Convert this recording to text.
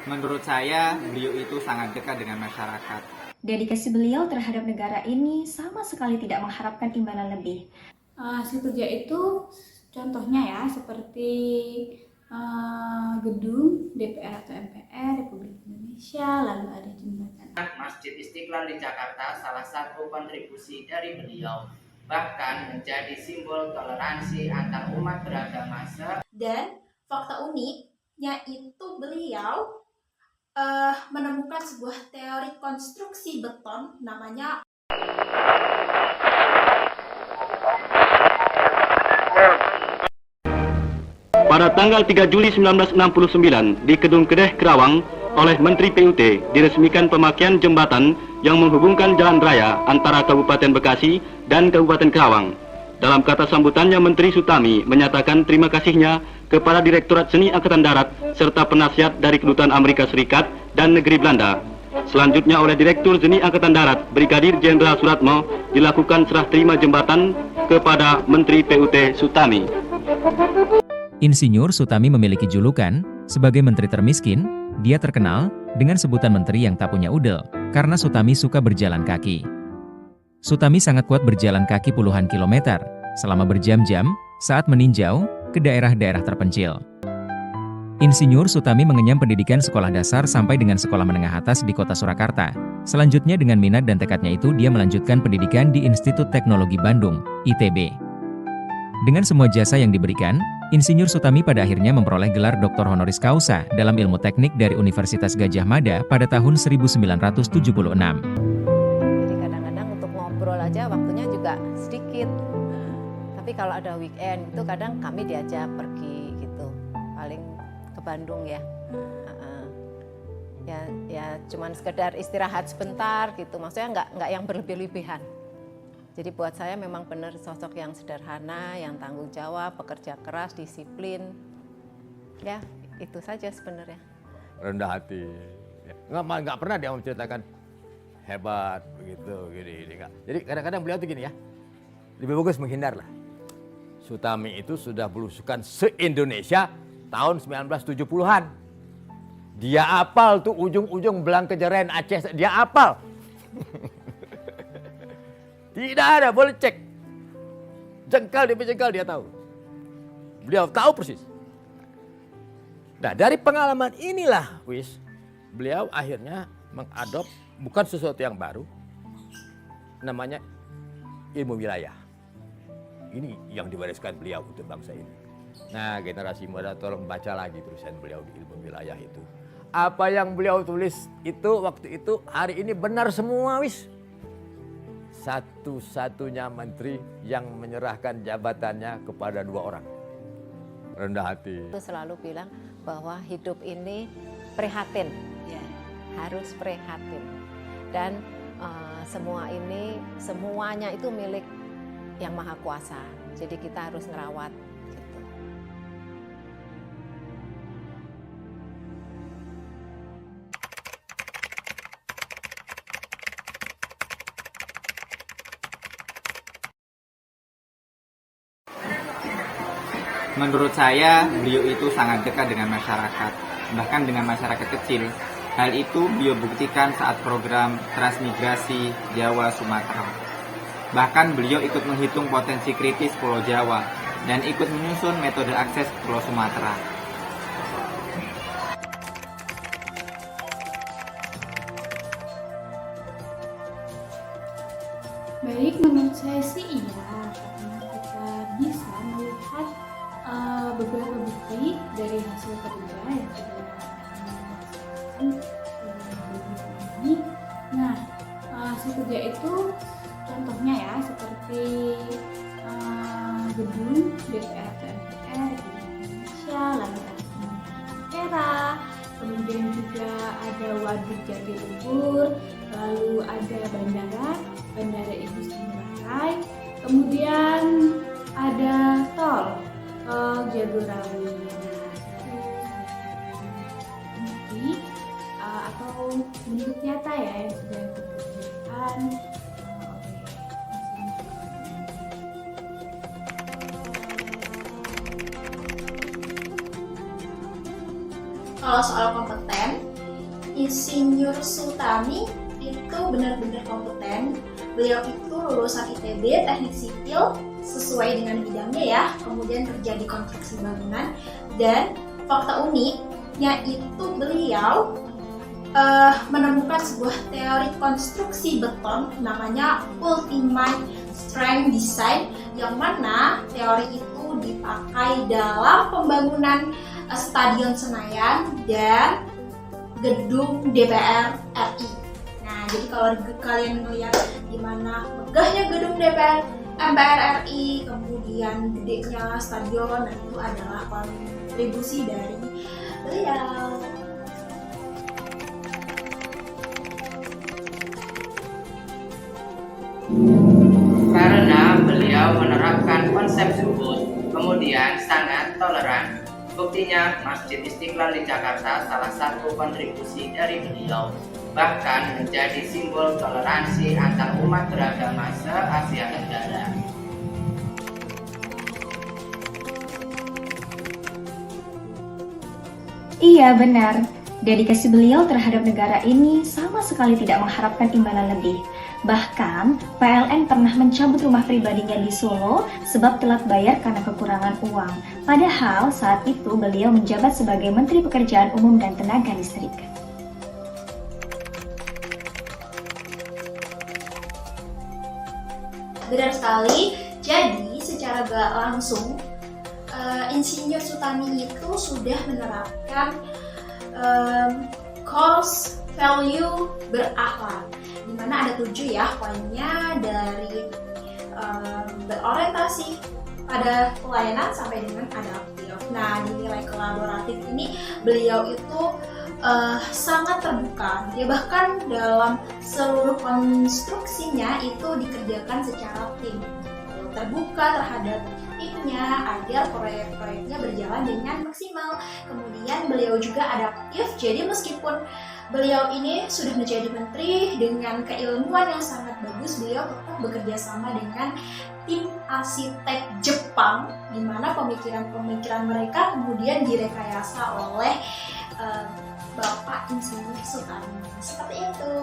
Menurut saya, beliau itu sangat dekat dengan masyarakat. Dedikasi beliau terhadap negara ini sama sekali tidak mengharapkan imbalan lebih. Hasil kerja itu contohnya ya seperti gedung DPR atau MPR Republik Indonesia, lalu ada jembatan. Masjid Istiqlal di Jakarta salah satu kontribusi dari beliau, bahkan menjadi simbol toleransi antar umat beragama. Dan fakta uniknya itu beliau menemukan sebuah teori konstruksi beton namanya Pada tanggal 3 Juli 1969 di Gedung Kedeh, Kerawang, oleh Menteri PUT diresmikan pemakaian jembatan yang menghubungkan jalan raya antara Kabupaten Bekasi dan Kabupaten Kerawang. Dalam kata sambutannya, Menteri Sutami menyatakan terima kasihnya kepada Direktorat Seni Angkatan Darat serta penasihat dari Kedutaan Amerika Serikat dan Negeri Belanda. Selanjutnya oleh Direktur Seni Angkatan Darat, Brigadir Jenderal Suratmo, dilakukan serah terima jembatan kepada Menteri PUT Sutami. Insinyur Sutami memiliki julukan sebagai menteri termiskin. Dia terkenal dengan sebutan menteri yang tak punya udel karena Sutami suka berjalan kaki. Sutami sangat kuat berjalan kaki puluhan kilometer selama berjam-jam saat meninjau ke daerah-daerah terpencil. Insinyur Sutami mengenyam pendidikan sekolah dasar sampai dengan sekolah menengah atas di kota Surakarta. Selanjutnya dengan minat dan tekadnya itu dia melanjutkan pendidikan di Institut Teknologi Bandung, ITB. Dengan semua jasa yang diberikan, Insinyur Sutami pada akhirnya memperoleh gelar Dr. Honoris Causa dalam ilmu teknik dari Universitas Gadjah Mada pada tahun 1976. Jadi kadang-kadang untuk ngobrol aja waktunya juga sedikit. Tapi kalau ada weekend itu kadang kami diajak pergi gitu, paling ke Bandung ya. Ya cuman sekedar istirahat sebentar gitu, maksudnya nggak yang berlebih-lebihan. Jadi buat saya memang benar sosok yang sederhana, yang tanggung jawab, pekerja keras, disiplin. Ya, itu saja sebenarnya. Rendah hati. Nggak pernah dia menceritakan hebat begitu, gini. Jadi kadang-kadang beliau tuh gini ya, lebih bagus menghindar lah. Sutami itu sudah belusukan se-Indonesia tahun 1970-an. Dia apal tuh ujung-ujung belang kejeren Aceh, dia apal. Tidak ada, boleh cek. Jengkal demi jengkal dia tahu. Beliau tahu persis. Nah dari pengalaman inilah, beliau akhirnya mengadop bukan sesuatu yang baru, namanya ilmu wilayah. Ini yang diwariskan beliau untuk bangsa ini. Nah generasi muda tolong baca lagi tulisan beliau di ilmu wilayah itu. Apa yang beliau tulis itu waktu itu hari ini benar semua Satu-satunya menteri yang menyerahkan jabatannya kepada 2 orang. Rendah hati. Itu selalu bilang bahwa hidup ini prihatin, ya, harus prihatin. Dan semuanya itu milik yang Maha Kuasa. Jadi kita harus ngerawat. Gitu. Menurut saya, beliau itu sangat dekat dengan masyarakat, bahkan dengan masyarakat kecil. Hal itu beliau buktikan saat program transmigrasi Jawa-Sumatera. Bahkan beliau ikut menghitung potensi kritis Pulau Jawa dan ikut menyusun metode akses Pulau Sumatera. Baik, menurut saya sih iya, karena kita bisa melihat beberapa bukti dari hasil kerja yang sudah ini. Nah, hasil kerja itu contohnya ya seperti gedung DPR atau MPR di Indonesia, lalu ada daerah, kemudian juga ada waduk Jatiluhur, lalu ada bandara Igusti Ngurah Rai, kemudian ada tol Jagorawi. Atau bentuk nyata ya yang sudah dikerjakan kalau soal kompeten Insinyur Sutami itu benar-benar kompeten. Beliau itu lulusan ITB Teknik Sipil sesuai dengan bidangnya ya, kemudian kerja di konstruksi bangunan. Dan fakta uniknya itu beliau menemukan sebuah teori konstruksi beton namanya Ultimate Strength Design, yang mana teori itu dipakai dalam pembangunan Stadion Senayan dan gedung DPR RI. Nah, jadi kalau kalian melihat gimana megahnya gedung MPR RI, kemudian gedenya stadion, dan itu adalah kontribusi dari beliau. Karena beliau menerapkan konsep zuhud, kemudian sangat toleran. Buktinya, Masjid Istiqlal di Jakarta salah satu kontribusi dari beliau, bahkan menjadi simbol toleransi antar umat beragama se-Asia Tenggara. Iya, benar. Dedikasi beliau terhadap negara ini sama sekali tidak mengharapkan imbalan lebih. Bahkan, PLN pernah mencabut rumah pribadinya di Solo sebab telat bayar karena kekurangan uang. Padahal saat itu beliau menjabat sebagai Menteri Pekerjaan Umum dan Tenaga Listrik. Benar sekali. Jadi, secara gak langsung, Insinyur Sutami itu sudah menerapkan course value berakhlak, dimana ada 7 ya poinnya, dari berorientasi pada pelayanan sampai dengan adaptif. Nah, di nilai kolaboratif ini beliau itu sangat terbuka. Dia bahkan dalam seluruh konstruksinya itu dikerjakan secara tim, terbuka terhadap timnya agar proyek-proyeknya berjalan dengan maksimal. Kemudian beliau juga adaptif, jadi meskipun beliau ini sudah menjadi menteri dengan keilmuan yang sangat bagus, beliau tetap bekerja sama dengan tim arsitek Jepang, di mana pemikiran-pemikiran mereka kemudian direkayasa oleh Bapak Insinyur Sutami. Seperti itu.